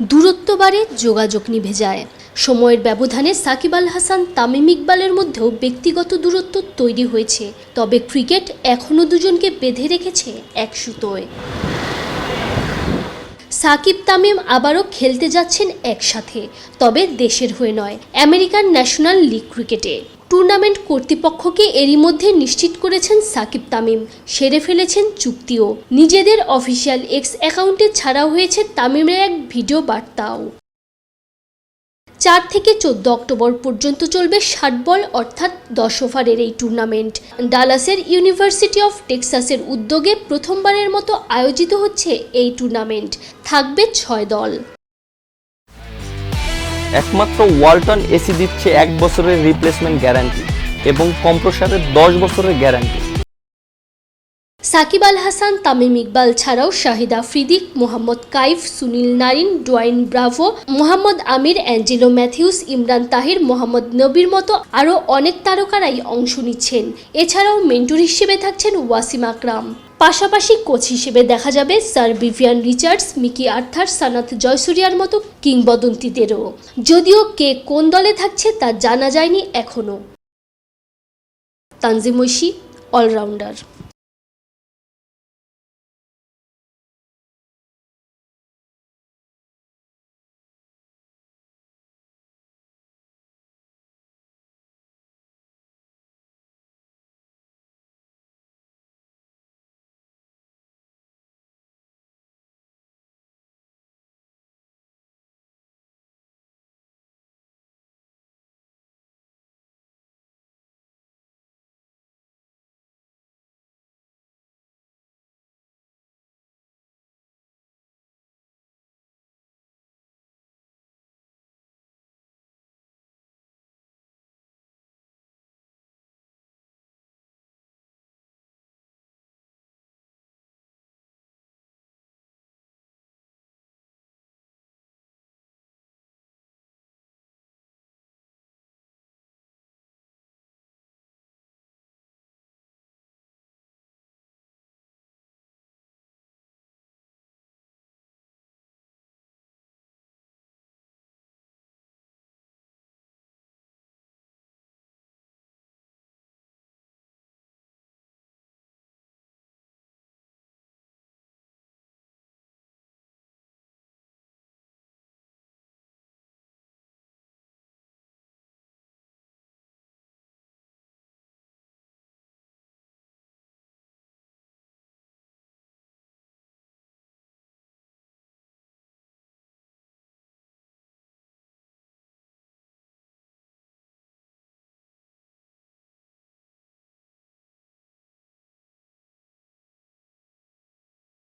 দূরত্ব বাড়ে, যোগাযোগ নিভে যায়। সময়ের ব্যবধানে সাকিব আল হাসান, তামিম ইকবালের মধ্যেও ব্যক্তিগত দূরত্ব তৈরি হয়েছে, তবে ক্রিকেট এখনও দুজনকে বেঁধে রেখেছে এক সুতোয়। সাকিব তামিম আবারও খেলতে যাচ্ছেন একসাথে, তবে দেশের হয়ে নয়, আমেরিকান ন্যাশনাল লিগ ক্রিকেটে। টুর্নামেন্ট কর্তৃপক্ষকে এরই মধ্যে নিশ্চিত করেছেন সাকিব তামিম, সেরে ফেলেছেন চুক্তিও। নিজেদের অফিসিয়াল এক্স অ্যাকাউন্টে ছাড়া হয়েছে তামিমের এক ভিডিও বার্তাও। 4 থেকে 14 অক্টোবর পর্যন্ত চলবে 60 বল অর্থাৎ 10 ওভারের এই টুর্নামেন্ট। ডালাসের ইউনিভার্সিটি অফ টেক্সাসের উদ্যোগে প্রথমবারের মতো আয়োজিত হচ্ছে এই টুর্নামেন্ট। থাকবে 6 দল। একমাত্র ওয়ালটন এসি দিচ্ছে 1 বছরের রিপ্লেসমেন্ট গ্যারান্টি এবং কম্প্রেসারের 10 বছরের গ্যারান্টি। সাকিব আল হাসান, তামিম ইকবাল ছাড়াও Shahid Afridi, Mohammad Kaif, Sunil Narine, Dwayne Bravo, Mohammad Amir, Angelo Mathews, Imran Tahir, Mohammad নবীর মতো আরও অনেক তারকারাই অংশ নিচ্ছেন। এছাড়াও মেন্টর হিসেবে থাকছেন ওয়াসিম আকরাম। পাশাপাশি কোচ হিসেবে দেখা যাবে sir Vivian Richards, Mickey Arthur, Sanath জয়সূরিয়ার মতো কিংবদন্তিদেরও। যদিও কে কোন দলে থাকছে তা জানা যায়নি এখনও। তানজিম ঐশী, অলরাউন্ডার।